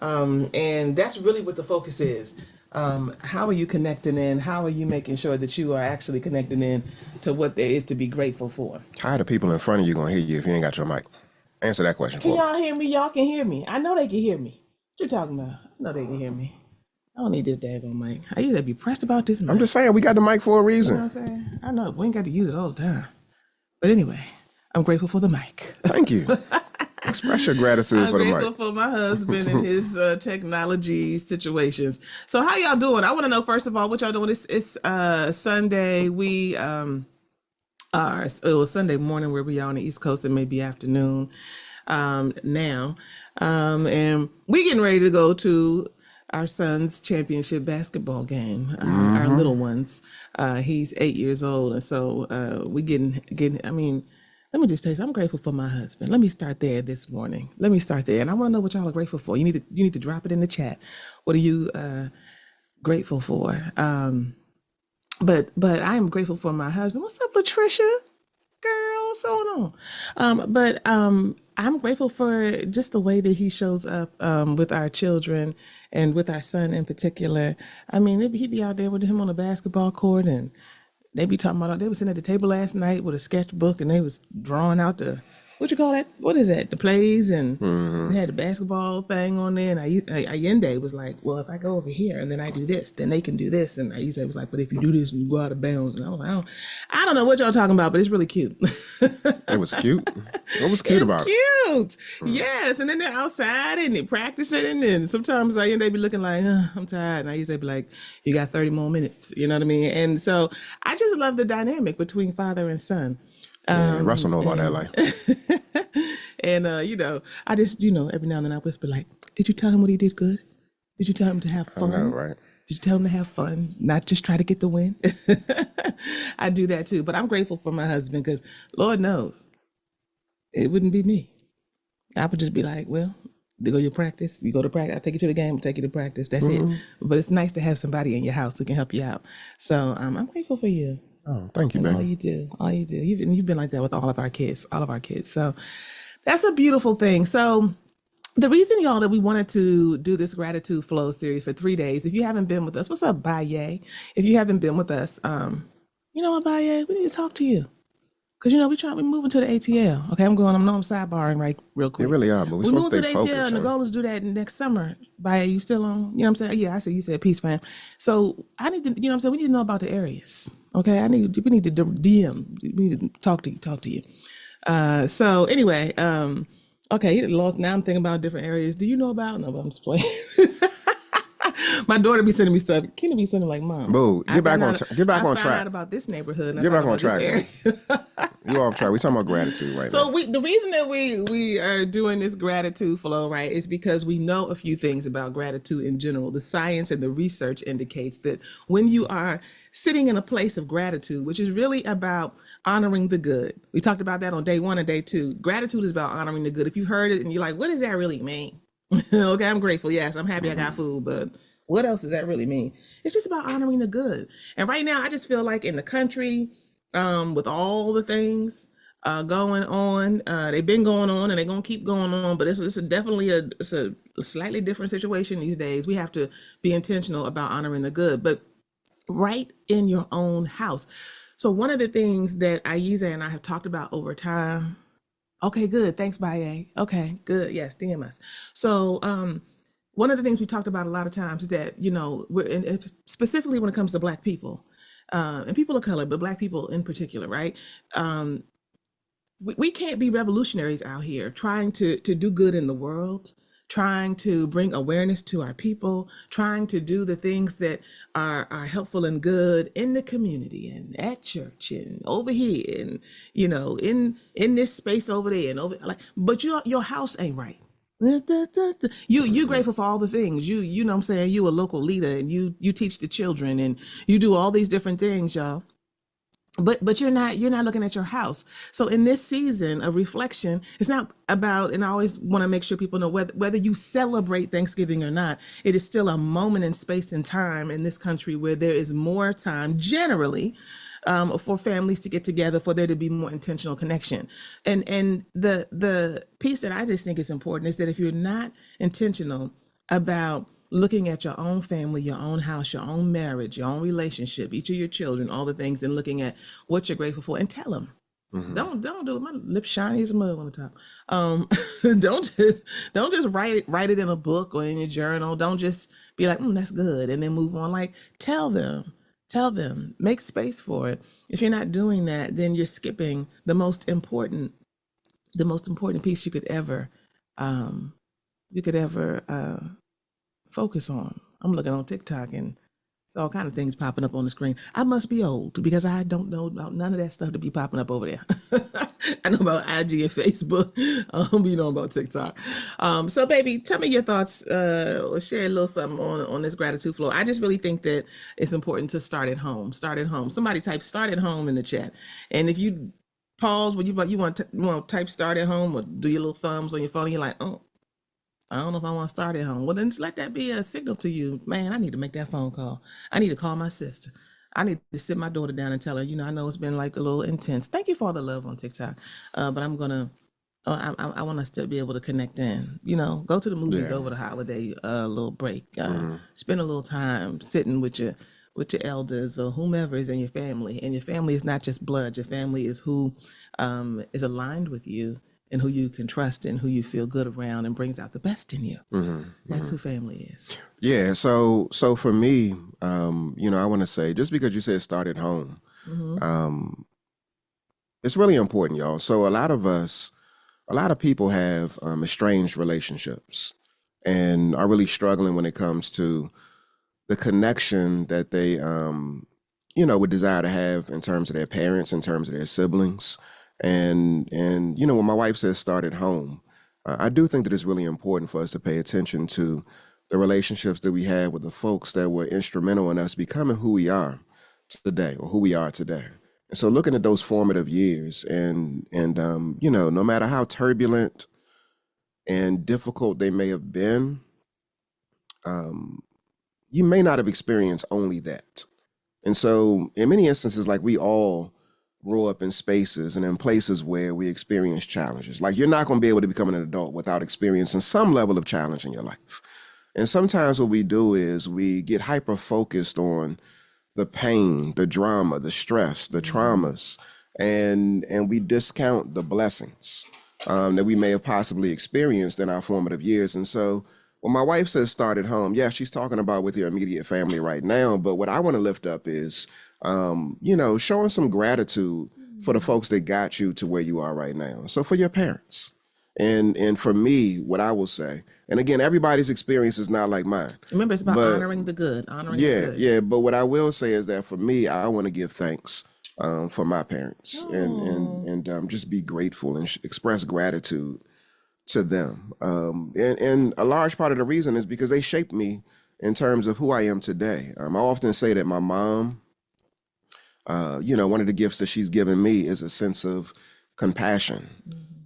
And that's really what the focus is. How are you connecting in? How are you making sure that you are actually connecting in to what there is to be grateful for? How are the people in front of you gonna hear you if you ain't got your mic? Answer that question Can for me. y'all hear me? Y'all can hear me. I know they can hear me. What you talking about? I know they can hear me. I don't need this daggone mic. I used to be pressed about this I'm mic. just saying we got the mic for a You know reason. what I'm saying? I know we ain't got to use it all the time. But anyway, I'm grateful for the mic. Thank you. Express your gratitude I'm for the mic. grateful for my husband and his technology situations. So how y'all doing? I want to know first of all what y'all doing. It's Sunday. We it was Sunday morning where we are on the East Coast. It may be afternoon now, and we getting ready to go to our son's championship basketball game. Our little ones. He's 8 years old, and so we getting. I mean, let me just tell you, I'm grateful for my husband. Let me start there this morning. Let me start there, and I want to know what y'all are grateful for. You need to drop it in the chat. What are you grateful for? But I am grateful for my husband. What's up, Latricia? Girl, what's going on? But I'm grateful for just the way that he shows up with our children and with our son in particular. I mean, he'd be out there with him on the basketball court, and they be talking about. They were sitting at the table last night with a sketchbook, and they was drawing out the what you call that? What is that? The plays, and they had the basketball thing on there. And Allende was like, "Well, if I go over here and then I do this, then they can do this." And Allende was like, "But if you do this, you go out of bounds." And I was like, I don't know what y'all talking about, but it's really cute. It was cute. What was cute It's about it? cute. Yes. And then they're outside and they're practicing. And sometimes they be looking like, I'm tired. And I used to be like, you got 30 more minutes. You know what I mean? And so I just love the dynamic between father and son. Yeah, Russell know about that life. And, I just, every now and then I whisper like, did you tell him what he did good? Did you tell him to have I fun? know, right? Did you tell him to have fun, not just try to get the win? I do that too. But I'm grateful for my husband because Lord knows it wouldn't be me. I would just be like, well, they go your practice. You go to practice. I'll take you to the game. I'll take you to practice. That's it. But it's nice to have somebody in your house who can help you out. So I'm grateful for you Oh, thank you, and all baby. you do. All you do. You've been like that with all of our kids. All of our kids. So that's a beautiful thing. So the reason, y'all, that we wanted to do this gratitude flow series for 3 days, if you haven't been with us, what's up, Baye? If you haven't been with us, you know what, Baye? We need to talk to you. Because, we're moving to the ATL. Okay, I'm sidebarring right real You quick. really are, but we're We're supposed moving to to stay the ATL, focused, and the yo. goal is to do that next summer. Baye, you still on? You know what I'm saying? Yeah, I see you said peace, fam. So I need to, you know what I'm saying? We need to know about the areas. Okay, we need to DM. We need to talk to you. So anyway, okay, you lost. Now I'm thinking about different areas. Do you know about? No, but I'm just playing. My daughter be sending me stuff. Kenna be sending like, Mom, Boo, I get back found on out get back I on found track. out about this neighborhood and I Get found back out on about this track, area. boo. You off track. We talking about gratitude right So now. the reason that we are doing this gratitude flow, right, is because we know a few things about gratitude in general. The science and the research indicates that when you are sitting in a place of gratitude, which is really about honoring the good. We talked about that on day 1 and day 2. Gratitude is about honoring the good. If you've heard it and you're like, what does that really mean? Okay, I'm grateful. Yes, I'm happy I got food, but what else does that really mean? It's just about honoring the good. And right now, I just feel like in the country, with all the things going on, they've been going on and they're gonna keep going on. But it's a slightly different situation these days. We have to be intentional about honoring the good, but right in your own house. So one of the things that Aiza and I have talked about over time. Okay, good. Thanks, Baye. Okay, good. Yes, DMS. So, one of the things we talked about a lot of times is that specifically when it comes to Black people and people of color, but Black people in particular, right? Um, we can't be revolutionaries out here trying to do good in the world, trying to bring awareness to our people, trying to do the things that are helpful and good in the community and at church and over here and in this space over there and over like, but your house ain't right. You grateful for all the things you know what I'm saying, you a local leader and you teach the children and you do all these different things, y'all, but you're not looking at your house. So in this season of reflection, it's not about, and I always want to make sure people know whether you celebrate Thanksgiving or not, it is still a moment in space and time in this country where there is more time generally for families to get together, for there to be more intentional connection. And the piece that I just think is important is that if you're not intentional about looking at your own family, your own house, your own marriage, your own relationship, each of your children, all the things, and looking at what you're grateful for, and tell them. Don't do it. My lips shiny as a mug on the top. Don't just write it in a book or in your journal. Don't just be like, that's good, and then move on. Like, tell them, make space for it. If you're not doing that, then you're skipping the most important piece you could ever focus on. I'm looking on TikTok and it's all kind of things popping up on the screen. I must be old because I don't know about none of that stuff to be popping up over there. I know about IG and Facebook, you know about TikTok. So, baby, tell me your thoughts or share a little something on this gratitude flow. I just really think that it's important to start at home. Start at home. Somebody type "start at home" in the chat, and if you pause when you want to type "start at home" or do your little thumbs on your phone, and you're like, oh, I don't know if I want to start at home. Well, then just let that be a signal to you. Man, I need to make that phone call. I need to call my sister. I need to sit my daughter down and tell her, I know it's been like a little intense. Thank you for all the love on TikTok. But I'm going to, I want us to be able to connect in, go to the movies over the holiday little break. Spend a little time sitting with your elders or whomever is in your family. And your family is not just blood. Your family is who is aligned with you and who you can trust and who you feel good around and brings out the best in you. That's who family is. Yeah. So for me, I want to say, just because you said start at home, it's really important, y'all. So a lot of people have estranged relationships and are really struggling when it comes to the connection that they, would desire to have in terms of their parents, in terms of their siblings. And when my wife says start at home, I do think that it's really important for us to pay attention to the relationships that we had with the folks that were instrumental in us becoming who we are today, or who we are today. And so looking at those formative years and no matter how turbulent and difficult they may have been, you may not have experienced only that. And so in many instances, like, we all grow up in spaces and in places where we experience challenges. Like, you're not going to be able to become an adult without experiencing some level of challenge in your life. And sometimes what we do is we get hyper focused on the pain, the drama, the stress, the traumas, and we discount the blessings that we may have possibly experienced in our formative years. And so when my wife says start at home, yeah, she's talking about with your immediate family right now. But what I want to lift up is, showing some gratitude for the folks that got you to where you are right now. So for your parents. And for me, what I will say, and again, everybody's experience is not like mine. Remember, it's about honoring the good. The good. Yeah. But what I will say is that for me, I want to give thanks for my parents and just be grateful and express gratitude to them. And a large part of the reason is because they shaped me in terms of who I am today. I often say that my mom, one of the gifts that she's given me is a sense of compassion.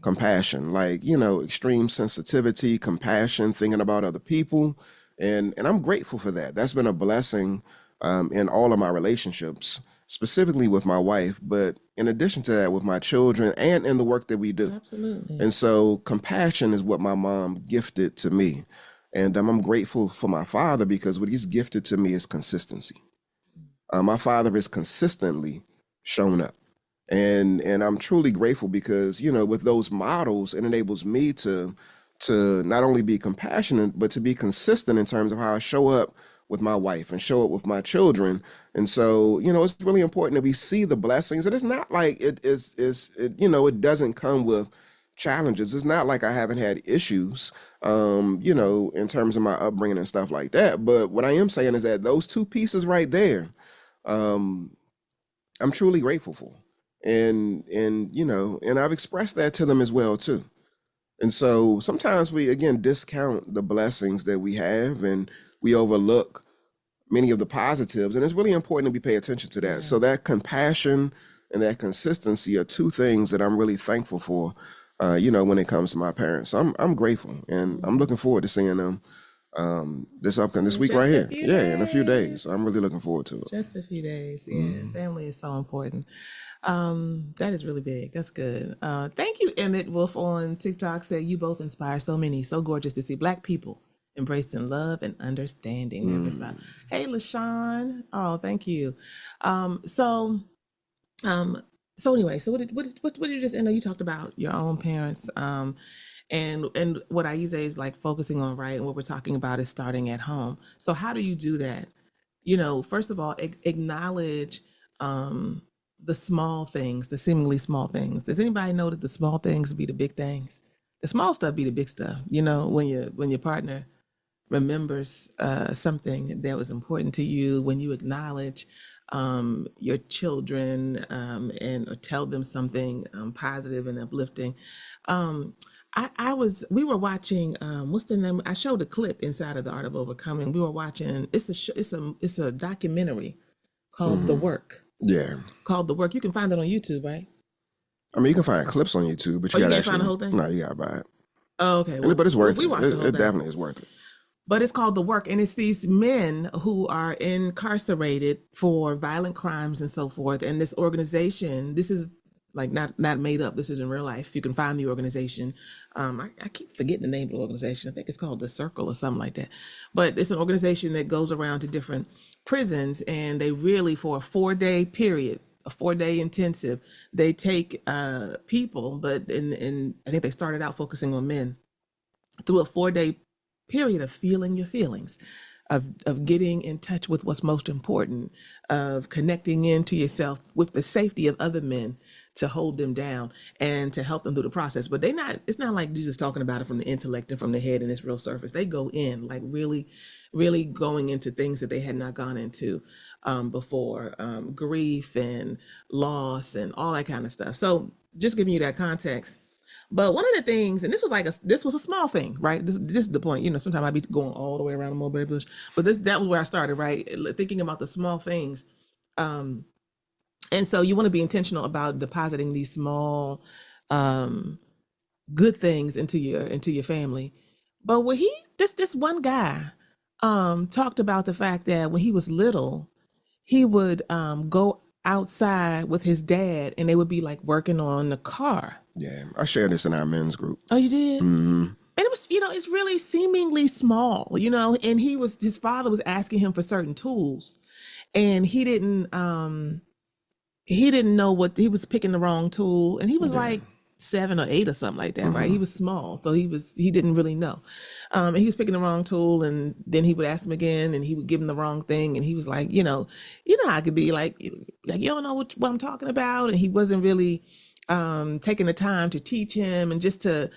Compassion, like, extreme sensitivity, compassion, thinking about other people. And I'm grateful for that. That's been a blessing in all of my relationships, specifically with my wife, but in addition to that, with my children and in the work that we do. Absolutely. And so compassion is what my mom gifted to me. And I'm grateful for my father because what he's gifted to me is consistency. My father has consistently shown up. And I'm truly grateful because, with those models, it enables me to not only be compassionate, but to be consistent in terms of how I show up with my wife and show up with my children. And so, it's really important that we see the blessings. And it's not like it doesn't come with challenges. It's not like I haven't had issues, in terms of my upbringing and stuff like that. But what I am saying is that those two pieces right there, I'm truly grateful for. And I've expressed that to them as well too. And so sometimes we, again, discount the blessings that we have and we overlook many of the positives. And it's really important that we pay attention to that. Yeah. So that compassion and that consistency are two things that I'm really thankful for, when it comes to my parents. So I'm grateful and I'm looking forward to seeing them this week right here. Yeah, in a few days. I'm really looking forward to it. Just a few days. Yeah. Family is so important. That is really big. That's good. Thank you, Emmett Wolf on TikTok said you both inspire so many. So gorgeous to see Black people embracing love and understanding. Never stop. Hey, LaShawn. Oh, thank you. Um, so, um, so anyway, so what did you just? I know you talked about your own parents, and what Aiza is like focusing on, right? And what we're talking about is starting at home. So how do you do that? You know, first of all, acknowledge um, the small things, the seemingly small things. Does anybody know that the small things be the big things? The small stuff be the big stuff. You know, when your partner remembers something that was important to you, when you acknowledge your children and or tell them something positive and uplifting. Um, we were watching, what's the name? I showed a clip inside of The Art of Overcoming. We were watching, it's a documentary called The Work. Yeah. Called The Work. You can find it on YouTube, right? I mean, you can find clips on YouTube, but Oh, you you gotta can't actually find the whole thing? No, you gotta buy it. Oh, okay. But it's worth we it. watched the whole It thing. definitely is worth it. But it's called The Work, and it's these men who are incarcerated for violent crimes and so forth. And this organization, this is like not made up. This is in real life. You can find the organization. I keep forgetting the name of the organization. I think it's called The Circle or something like that. But it's an organization that goes around to different prisons, and they really, for a 4-day period, a 4-day intensive, they take people, but in I think they started out focusing on men, through a 4-day period of feeling your feelings, of getting in touch with what's most important, of connecting into yourself with the safety of other men to hold them down and to help them through the process. But it's not like you're just talking about it from the intellect and from the head and it's real surface. They go in like really, really going into things that they had not gone into before, grief and loss and all that kind of stuff. So just giving you that context. But one of the things, and this was a small thing, right? This is the point. You know, sometimes I'd be going all the way around the mulberry bush, but that was where I started, right? Thinking about the small things. And so you want to be intentional about depositing these small, good things into your family. But when this one guy, talked about the fact that when he was little, he would go outside with his dad, and they would be like working on the car. Yeah, I shared this in our men's group. Oh, you did? Hmm. And it was, it's really seemingly small, and his father was asking him for certain tools, and he didn't know what he was picking the wrong tool, and he was like 7 or 8 or something like that, right? He was small, so he didn't really know, and he was picking the wrong tool, and then he would ask him again, and he would give him the wrong thing, and he was like, you know how I could be like you don't know what I'm talking about, and he wasn't really taking the time to teach him and just to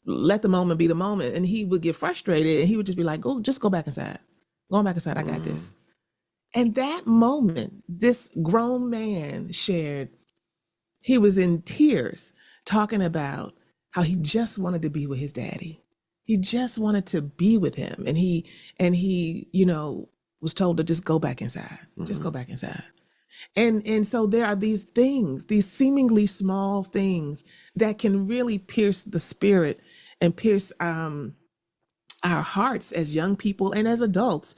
let the moment be the moment, and he would get frustrated, and he would just be like, just go back inside, going back inside, I got this. And that moment, this grown man shared, he was in tears talking about how he just wanted to be with his daddy. He just wanted to be with him. And he was told to just go back inside, just go back inside. And so there are these things, these seemingly small things that can really pierce the spirit and pierce our hearts as young people and as adults,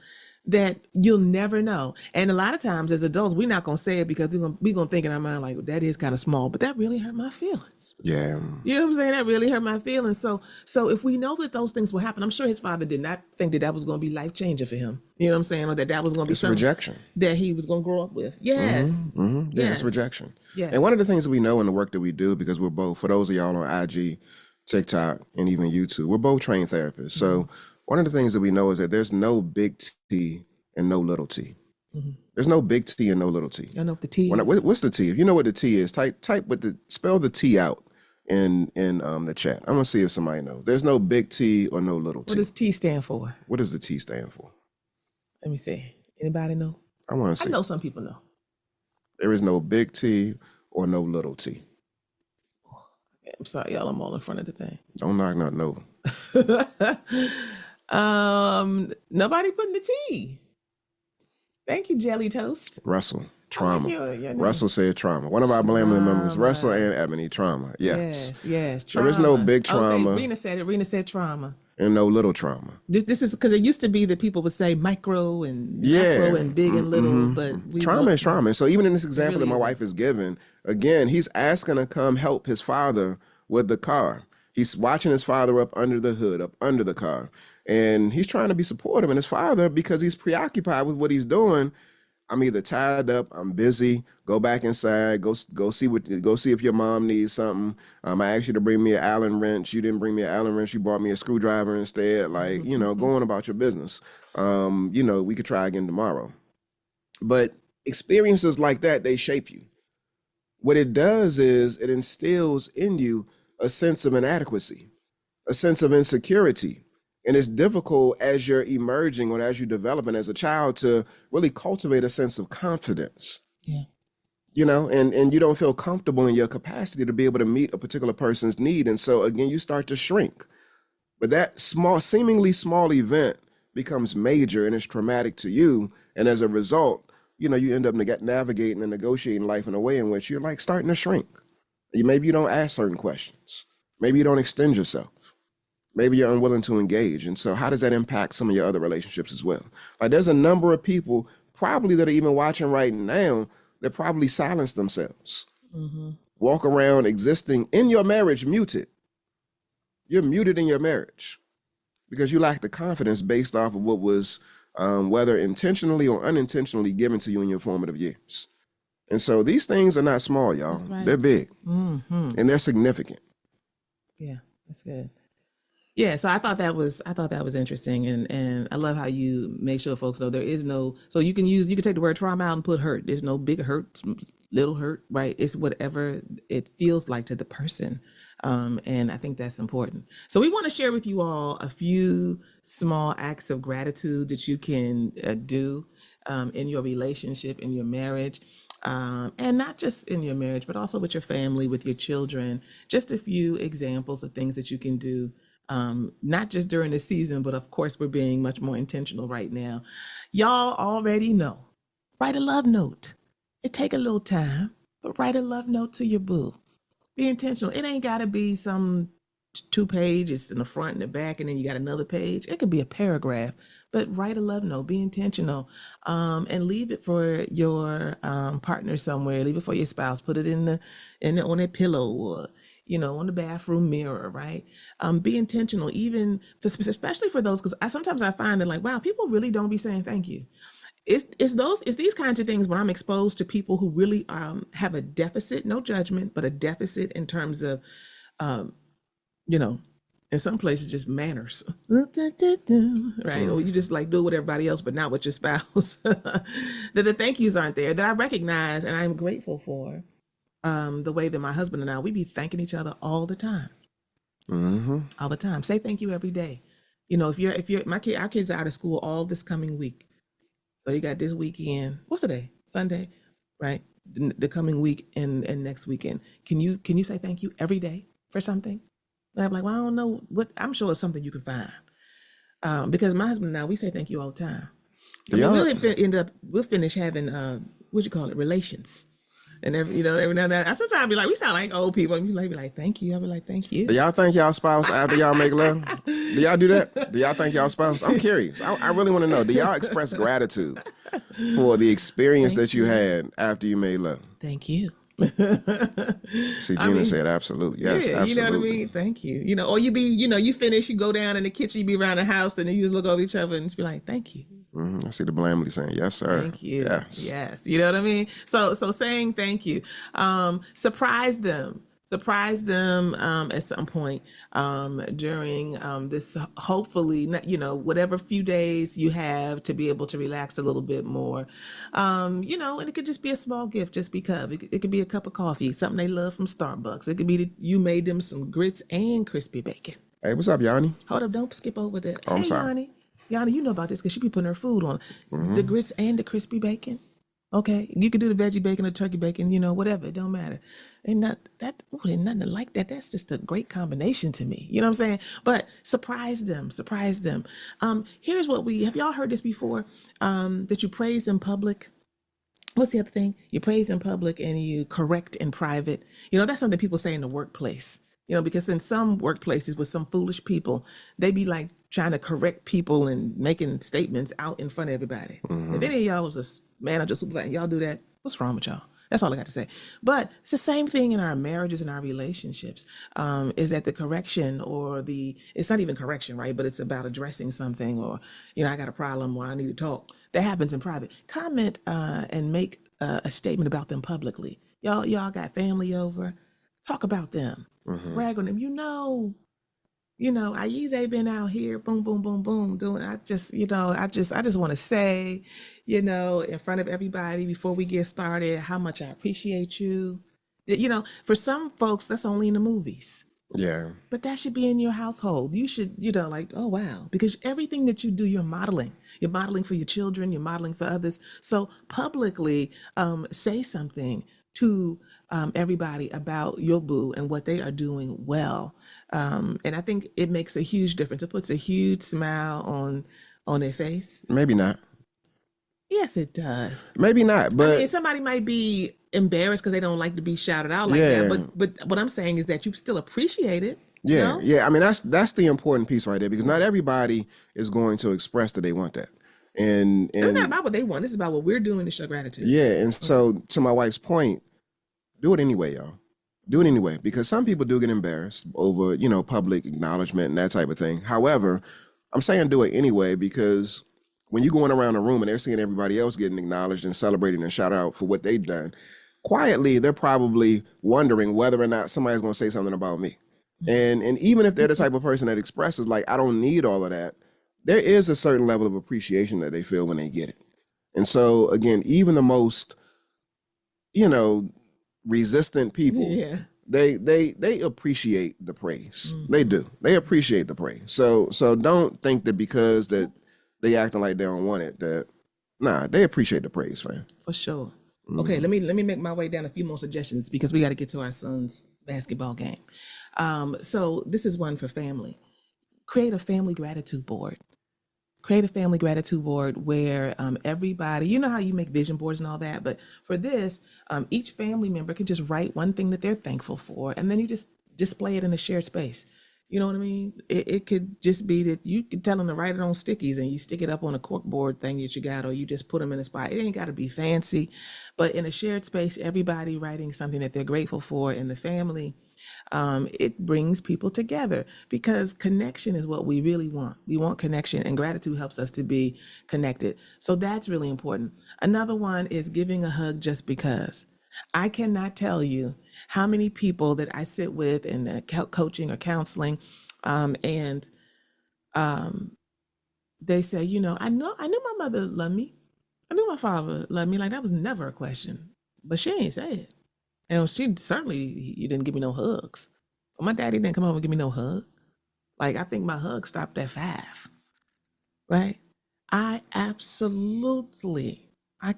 that you'll never know. And a lot of times as adults, we're not going to say it because we're going to think in our mind, like, well, that is kind of small, but that really hurt my feelings. Yeah. You know what I'm saying? That really hurt my feelings. So if we know that those things will happen, I'm sure his father did not think that was going to be life changing for him. You know what I'm saying? Or that was going to be something rejection that he was going to grow up with. Yes. Yeah, Yes. it's rejection. Yes. And one of the things that we know in the work that we do, because we're both, for those of y'all on IG, TikTok, and even YouTube, we're both trained therapists. So one of the things that we know is that there's no big T and no little t. There's no big T and no little t. I know what the T is. What's the T? If you know what the T is, spell the T out in the chat. I'm gonna see if somebody knows. There's no big T or no little t. What does T stand for? What does the T stand for? Let me see. Anybody know? I want to see. I know some people know. There is no big T or no little t. I'm sorry, y'all. I'm all in front of the thing. Don't knock nothing over. Nobody putting the T. Thank you, Jelly Toast. Russell, trauma. your name. Russell said trauma. One of our Blaming members, Russell and Ebony, trauma. Yes. Yes. There is no big trauma. Okay, Rena said it. Rena said trauma. And no little trauma. This is because it used to be that people would say micro and Yeah. macro and big and little, but Trauma is trauma. So even in this example really that my isn't. wife is given, again, he's asking to come help his father with the car. He's watching his father up under the hood, up under the car, and he's trying to be supportive. And his father, because he's preoccupied with what he's doing, I'm either tied up, I'm busy. Go back inside. Go see if your mom needs something. I asked you to bring me an Allen wrench. You didn't bring me an Allen wrench. You brought me a screwdriver instead. Like, going about your business. We could try again tomorrow. But experiences like that, they shape you. What it does is it instills in you a sense of inadequacy, a sense of insecurity. And it's difficult as you're emerging or as you're developing as a child to really cultivate a sense of confidence. Yeah. And you don't feel comfortable in your capacity to be able to meet a particular person's need. And so again, you start to shrink. But that seemingly small event becomes major and it's traumatic to you. And as a result, you end up navigating and negotiating life in a way in which you're like starting to shrink. Maybe you don't ask certain questions. Maybe you don't extend yourself. Maybe you're unwilling to engage. And so how does that impact some of your other relationships as well? Like there's a number of people probably that are even watching right now that probably silence themselves. Walk around existing in your marriage muted. You're muted in your marriage because you lack the confidence based off of what was whether intentionally or unintentionally given to you in your formative years. And so these things are not small, y'all. That's right. They're big and they're significant. Yeah, that's good. Yeah, so I thought that was interesting, and I love how you make sure folks know there is no. So you can take the word trauma out and put hurt. There's no big hurt, little hurt, right? It's whatever it feels like to the person, and I think that's important. So we want to share with you all a few small acts of gratitude that you can do in your relationship, in your marriage. And not just in your marriage, but also with your family, with your children. Just a few examples of things that you can do. Not just during the season, but of course we're being much more intentional right now. Y'all already know, write a love note. It take a little time, but write a love note to your boo. Be intentional. It ain't gotta be some 2 pages in the front and the back, and then you got another page. It could be a paragraph, but write a love note, be intentional, and leave it for your partner somewhere. Leave it for your spouse. Put it on their pillow or on the bathroom mirror, right? Be intentional, especially for those, because sometimes I find that like, wow, people really don't be saying thank you. It's these kinds of things when I'm exposed to people who really have a deficit, no judgment, but a deficit in terms of, in some places just manners, right? Or you just like do with everybody else, but not with your spouse. That the thank yous aren't there, that I recognize and I'm grateful for. The way that my husband and I, we be thanking each other all the time. All the time. Say thank you every day. Our kids are out of school all this coming week. So you got this weekend. What's the day? Sunday, right? The coming week and next weekend. Can you say thank you every day for something? And I'm like, well, I don't know what. I'm sure it's something you can find. Because my husband and I, we say thank you all the time. We'll finish having relations. And every now and then, I sometimes be like, we sound like old people. And you be like, thank you. I'll be like, thank you. Do y'all thank y'all spouse after y'all make love? Do y'all do that? Do y'all thank y'all spouse? I'm curious. I really want to know. Do y'all express gratitude for the experience that you had after you made love? Thank you. See, Gina said absolutely. Yes, yeah, absolutely. You know what I mean? Thank you. Or you finish, you go down in the kitchen, you be around the house, and then you just look over each other and just be like, thank you. I see the blamely saying, yes, sir. Thank you. Yes. You know what I mean? So saying thank you. Surprise them at some point during this, hopefully, whatever few days you have to be able to relax a little bit more. And it could just be a small gift just because. It could be a cup of coffee, something they love from Starbucks. It could be that you made them some grits and crispy bacon. Hey, what's up, Yanni? Hold up, don't skip over that. Oh, I'm sorry. Yanni, you know about this because she be putting her food on. The grits and the crispy bacon. Okay, you can do the veggie bacon or turkey bacon, whatever. It don't matter. Ain't nothing like that. That's just a great combination to me. You know what I'm saying? But surprise them. Here's what have y'all heard this before? That you praise in public. What's the other thing? You praise in public and you correct in private. That's something people say in the workplace. Because in some workplaces with some foolish people, they be like trying to correct people and making statements out in front of everybody. If any of y'all was a manager, supervisor, y'all do that, what's wrong with y'all? That's all I got to say. But it's the same thing in our marriages and our relationships. Is that the correction or it's not even correction, right? But it's about addressing something or, I got a problem or I need to talk. That happens in private. Comment and make a statement about them publicly. Y'all got family over. Talk about them. Brag on them. Aize been out here, boom, boom, boom, boom, doing. I just want to say, in front of everybody before we get started, how much I appreciate you. For some folks, that's only in the movies, Yeah. but that should be in your household. You should, like, oh wow, because everything that you do, you're modeling. You're modeling for your children. You're modeling for others. So publicly, say something to everybody about your boo and what they are doing well. And I think it makes a huge difference. It puts a huge smile on their face. Maybe not. Yes, it does. Maybe not. But somebody might be embarrassed because they don't like to be shouted out like Yeah. that. But what I'm saying is that you still appreciate it. yeah, yeah. I mean, that's the important piece right there, because not everybody is going to express that they want that. And It's not about what they want. This is about what we're doing to show gratitude. yeah, and so to my wife's point, do it anyway, y'all. Do it anyway, because some people do get embarrassed over, public acknowledgement and that type of thing. However, I'm saying do it anyway, because when you're going around the room and they're seeing everybody else getting acknowledged and celebrated and shouted out for what they've done, quietly they're probably wondering whether or not somebody's going to say something about me. And even if they're the type of person that expresses like, I don't need all of that, there is a certain level of appreciation that they feel when they get it. And so again, even the most, resistant people, Yeah. they appreciate the praise. They do. They appreciate the praise. So don't think that because that they acting like they don't want it, they appreciate the praise, fam. For sure. Okay, let me make my way down a few more suggestions because we got to get to our son's basketball game. So this is one for family. Create a family gratitude board. Create a family gratitude board where everybody, you know how you make vision boards and all that, but for this, each family member can just write one thing that they're thankful for, and then you just display it in a shared space. You know what I mean? It could just be that you could tell them to write it on stickies and you stick it up on a corkboard thing that you got, or you just put them in a spot. It ain't got to be fancy, but in a shared space, everybody writing something that they're grateful for in the family. It brings people together because connection is what we really want. We want connection, and gratitude helps us to be connected. So that's really important. Another one is giving a hug just because. I cannot tell you how many people that I sit with in coaching or counseling, and they say, I knew my mother loved me. I knew my father loved me. Like, that was never a question, but she ain't say it. And she certainly, you didn't give me no hugs. But my daddy didn't come over and give me no hug. Like, I think my hug stopped at 5, right? I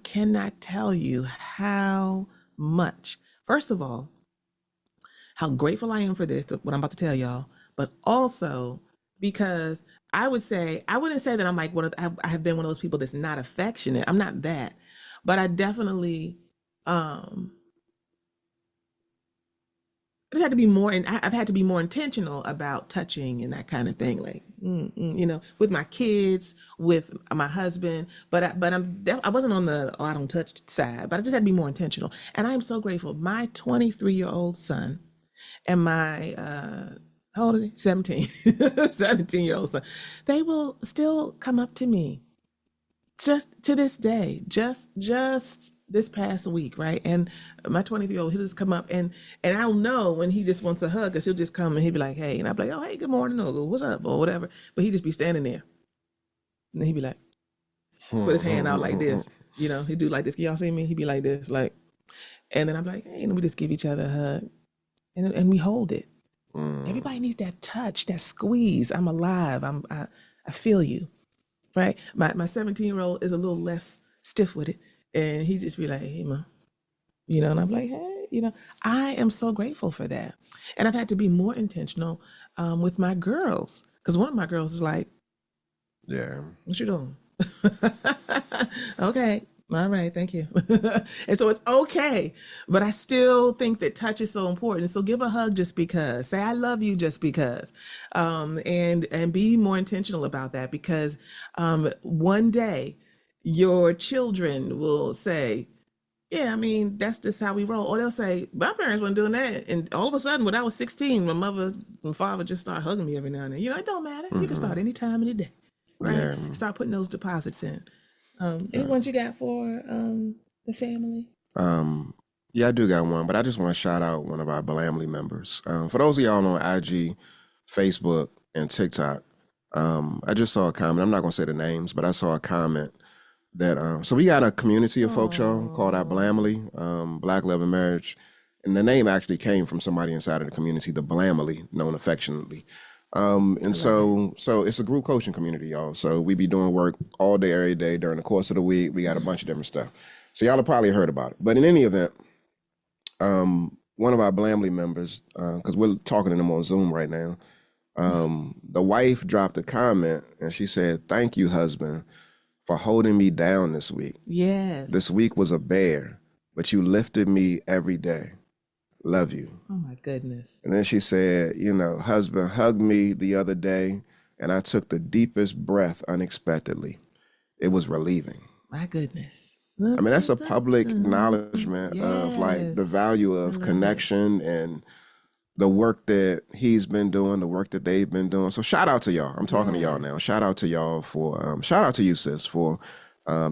cannot tell you how much, first of all, how grateful I am for this, what I'm about to tell y'all, but also because I wouldn't say that I'm like I have been one of those people that's not affectionate. I'm not that, but I definitely, I just had to be more, and I've had to be more intentional about touching and that kind of thing, like with my kids, with my husband. But I wasn't on the I don't touch side, but I just had to be more intentional. And I am so grateful. My 23-year-old son and my how old are they? 17, 17-year-old son, they will still come up to me just to this day, just this past week, right? And my 23-year-old, he'll just come up and I'll know when he just wants a hug, because he'll just come and he'll be like, hey, and I'll be like, oh, hey, good morning, or what's up, or whatever. But he just be standing there, and then he'd be like, put his hand out like this, he'd do like this. Can y'all see me? He'd be like this, like, and then I'm like, hey, and we just give each other a hug, and we hold it. Everybody needs that touch, that squeeze. I'm alive. I feel you. Right, my 17-year-old is a little less stiff with it, and he just be like, "Hey, ma," and I'm like, "Hey," I am so grateful for that, and I've had to be more intentional with my girls, because one of my girls is like, Yeah. "What you doing?" Okay, all right, thank you. And so it's okay, but I still think that touch is so important. So give a hug just because. Say I love you just because, and be more intentional about that, because one day your children will say, Yeah, I mean, that's just how we roll. Or they'll say, my parents weren't doing that. And all of a sudden, when I was 16, my mother and father just start hugging me every now and then. You know, it don't matter. You can start Hmm. any time in the day, right? Yeah. Start putting those deposits in. Any Yeah. ones you got for the family? Um, yeah, I do got one, but I just want to shout out one of our Blamley members. For those of y'all on IG, Facebook, and TikTok, I just saw a comment. I'm not gonna say the names, but I saw a comment that so we got a community of folk show called our Oh, Blamley, Black Love and Marriage. And the name actually came from somebody inside of the community, the Blamley, known affectionately. I And love it. so it's a group coaching community, y'all. So we be doing work all day, every day during the course of the week. We got a bunch of different stuff. So y'all have probably heard about it. But in any event, one of our Blamley members, because we're talking to them on Zoom right now, the wife dropped a comment and she said, "Thank you, husband, for holding me down this week. This Yes. week was a bear, but you lifted me every day. Love you." Oh my goodness. And then she said, "Husband hugged me the other day and I took the deepest breath unexpectedly. It was relieving." My goodness. I mean, that's a public acknowledgement of like the Yes. value I of love it. connection and the work that he's been doing, the work that they've been doing. So shout out to y'all. I'm talking to y'all now. Yes. Shout out to y'all for shout out to you, sis, for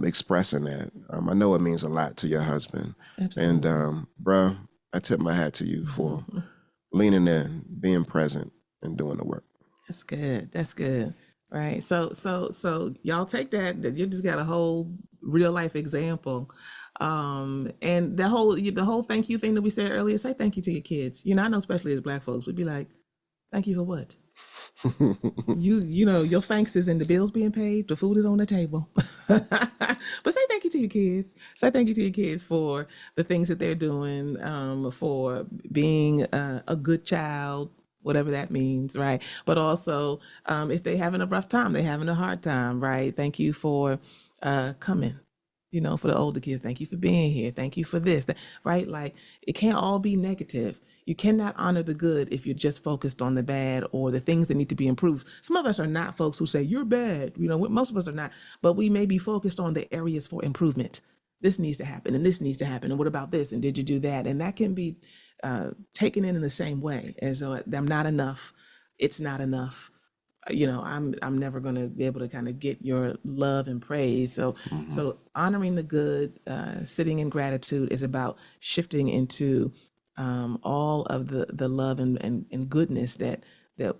expressing that. I know it means a lot to your husband. And Absolutely. bruh, I tip my hat to you for leaning in, being present, and doing the work. That's good. That's good. Right. So y'all take that. You just got a whole real life example. And the whole thank you thing that we said earlier, say thank you to your kids. I know especially as black folks, we'd be like, thank you for what? Your thanks is in the bills being paid, the food is on the table. But say thank you to your kids. Say thank you to your kids for the things that they're doing, for being a good child, whatever that means, right? But also, if they're having a rough time, they're having a hard time, right? Thank you for coming. For the older kids, thank you for being here. Thank you for this, right? Like it can't all be negative. You cannot honor the good if you're just focused on the bad or the things that need to be improved. Some of us are not folks who say you're bad. Most of us are not, but we may be focused on the areas for improvement. This needs to happen, and this needs to happen, and what about this? And did you do that? And that can be taken in the same way as though I'm not enough. It's not enough. I'm never going to be able to kind of get your love and praise. So Mhm. so honoring the good, sitting in gratitude is about shifting into all of the love and goodness that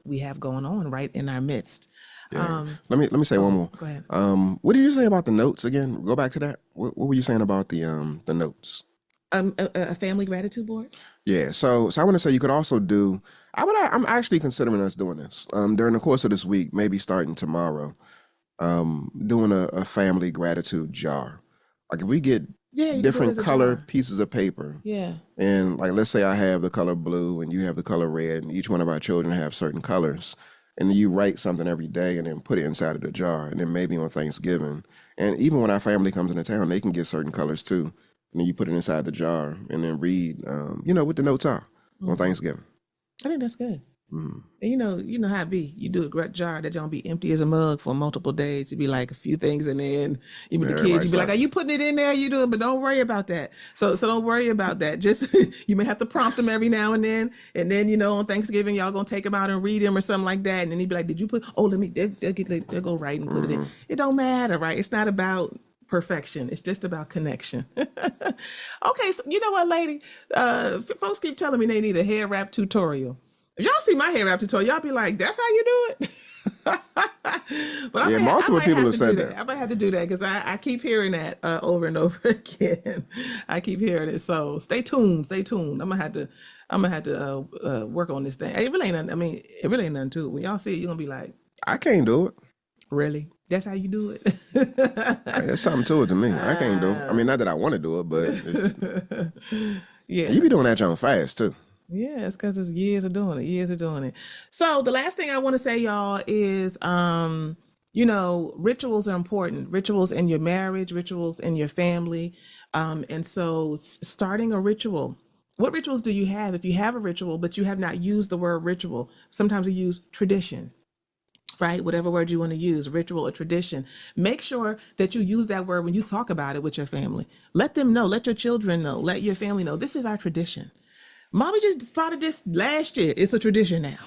we have going on right in our midst. Yeah. Um, Let me say one okay, more. go ahead. What did you say about the notes again? Go back to that. What were you saying about the notes? A family gratitude board. Yeah, so I want to say you could also do. I'm actually considering us doing this during the course of this week, maybe starting tomorrow. Doing a family gratitude jar. Like if we get Yeah, you can do it different as a color jar. pieces of paper, Yeah. and like let's say I have the color blue and you have the color red, and each one of our children have certain colors, and then you write something every day and then put it inside of the jar, and then maybe on Thanksgiving, and even when our family comes into town, they can get certain colors too, and then you put it inside the jar and then read, what the notes are on Hmm. Thanksgiving. I think that's good. Mm. And you know how it be. You do a great jar that don't be empty as a mug for multiple days. You be like a few things in there, and you be Yeah, the kids. everybody You be like, start. "Are you putting it in there? You do it, but don't worry about that." So don't worry about that. Just you may have to prompt them every now and then on Thanksgiving y'all gonna take them out and read them or something like that, and then he'd be like, "Did you put? Oh, let me. They'll go right and put it in. Hmm. It don't matter, right? It's not about perfection. It's just about connection. Okay, so you know what, lady? Folks keep telling me they need a hair wrap tutorial. If y'all see my hair wrap tutorial, y'all be like, "That's how you do it." But Yeah, I multiple might people have have to do said that. that. I might have to do that because I keep hearing that over and over again. I keep hearing it. So stay tuned. Stay tuned. I'm gonna have to work on this thing. It really ain't. I mean, it really ain't nothing to it. When y'all see it, you're gonna be like, I can't do it. "Really? That's how you do it?" There's something to it to me. I can't do it. I uh, mean, not that I want to do it, but it's and you yeah. be doing that John fast too. Yeah, it's because it's years of doing it, years of doing it. So the last thing I want to say, y'all, is rituals are important. Rituals in your marriage, rituals in your family. And so starting a ritual. What rituals do you have? If you have a ritual, but you have not used the word ritual, sometimes we use tradition. right? Whatever word you want to use, ritual or tradition. Make sure that you use that word when you talk about it with your family. Let them know, let your children know, let your family know, this is our tradition. Mommy just started this last year. It's a tradition now.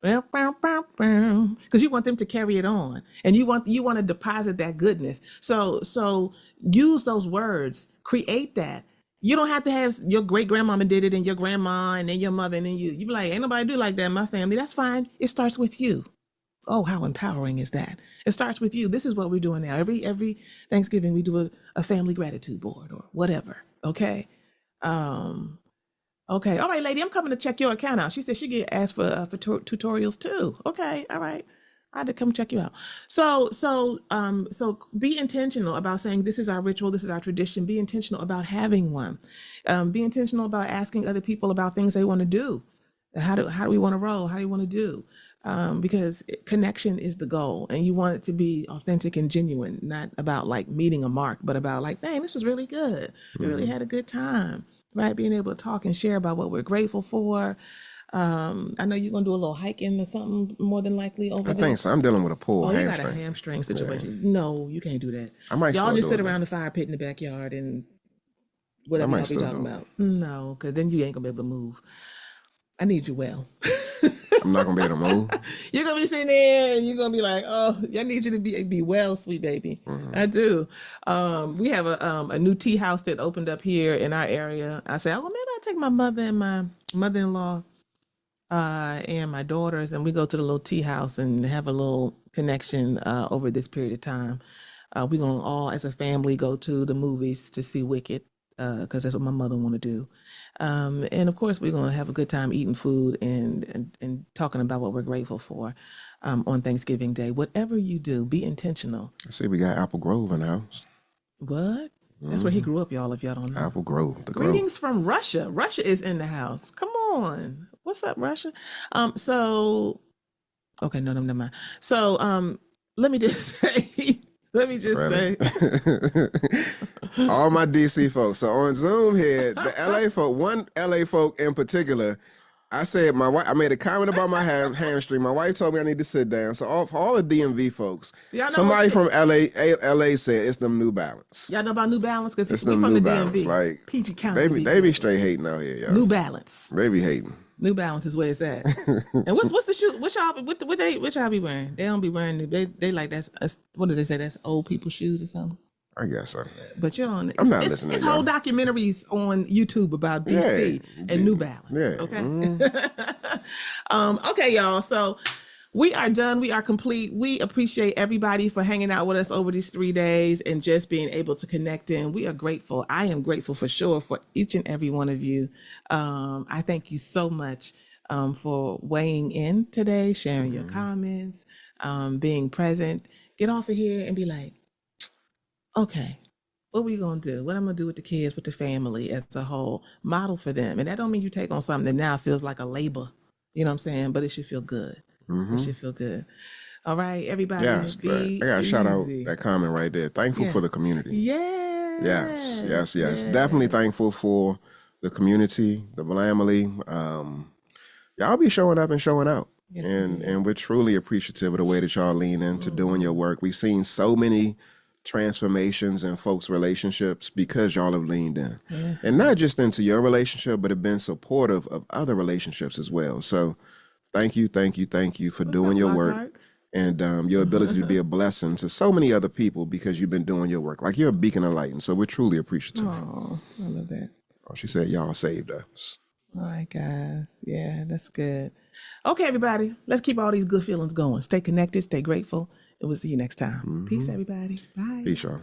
Because you want them to carry it on, and you want to deposit that goodness. So use those words, create that. You don't have to have your great grandmama did it and your grandma and then your mother and then you. You be like, ain't nobody do like that in my family. That's fine. It starts with you. Oh, how empowering is that? It starts with you. This is what we're doing now. Every Thanksgiving we do a family gratitude board or whatever. Okay. Okay. All right, lady, I'm coming to check your account out. She said she get asked for tutorials too. Okay. All right. I had to come check you out. So be intentional about saying this is our ritual, this is our tradition. Be intentional about having one. Be intentional about asking other people about things they want to do. How do we want to roll? How do you want to do? Because connection is the goal, and you want it to be authentic and genuine, not about like meeting a mark, but about like, dang, this was really good. We really had a good time, right? Being able to talk and share about what we're grateful for. I know you're gonna do a little hiking or something more than likely over I there. think so. I'm dealing with a pull Oh, you got a hamstring. hamstring situation. No, you can't do that. I might Y'all still just do sit it, around the fire pit in the backyard and I whatever might y'all be still talking do it. about. No, because then you ain't gonna be able to move. I need you well. I'm not gonna be able to move. You're gonna be sitting there and you're gonna be like, oh, I need you to be well, sweet baby. I do. We have a new tea house that opened up here in our area. I said, oh, maybe I'll take my mother and my mother-in-law and my daughters, and we go to the little tea house and have a little connection over this period of time. We're gonna all, as a family, go to the movies to see Wicked because that's what my mother want to do. And of course, we're gonna have a good time eating food and talking about what we're grateful for on Thanksgiving Day. Whatever you do, be intentional. I see we got Apple Grove in the house. What? That's where he grew up, y'all. If y'all don't know. Apple Grove, the Grove. Greetings from Russia. Russia is in the house. Come on. What's up, Russia? So okay, no, never mind. So let me just say, Really? All my DC folks. So on Zoom here, the LA folk, one LA folk in particular, I said my wife. I made a comment about my hamstring. My wife told me I need to sit down. So for all the DMV folks, Y'all know somebody what- from LA said it's them New Balance. y'all know about New Balance because It's we them from New the Balance. DMV. Like PG County. they be straight hating out here, y'all. New Balance. They be hating. New Balance is where it's at. And what's the shoe? What y'all be wearing? They don't be wearing new. They like that's what do they say? That's old people shoes or something. I guess so. But you're on. I'm not listening to It's y'all. whole documentaries on YouTube about DC and New Balance. Yeah. Okay. Okay, y'all. So we are done. We are complete. We appreciate everybody for hanging out with us over these 3 days and just being able to connect in. We are grateful. I am grateful for sure for each and every one of you. I thank you so much for weighing in today, sharing your comments, being present. Get off of here and be like, okay, what we gonna do? What I'm gonna do with the kids, with the family as a whole? Model for them. And that don't mean you take on something that now feels like a labor. You know what I'm saying? But it should feel good. It should feel good. All right, everybody. Yes, I gotta shout out that comment right there. Thankful for the community. Yes. Yes. Definitely thankful for the community, the family. Y'all be showing up and showing out. Yes, and we're truly appreciative of the way that y'all lean into doing your work. We've seen so many transformations in folks' relationships because y'all have leaned in. And not just into your relationship, but have been supportive of other relationships as well. So thank you for doing your work. Lockhart? And your ability to be a blessing to so many other people because you've been doing your work. Like you're a beacon of light. And so we're truly appreciative. Oh, I love that. Oh, she said, y'all saved us. All right, guys. Yeah, that's good. Okay, everybody. Let's keep all these good feelings going. Stay connected, stay grateful, and we'll see you next time. Peace, everybody. Bye. Peace, y'all.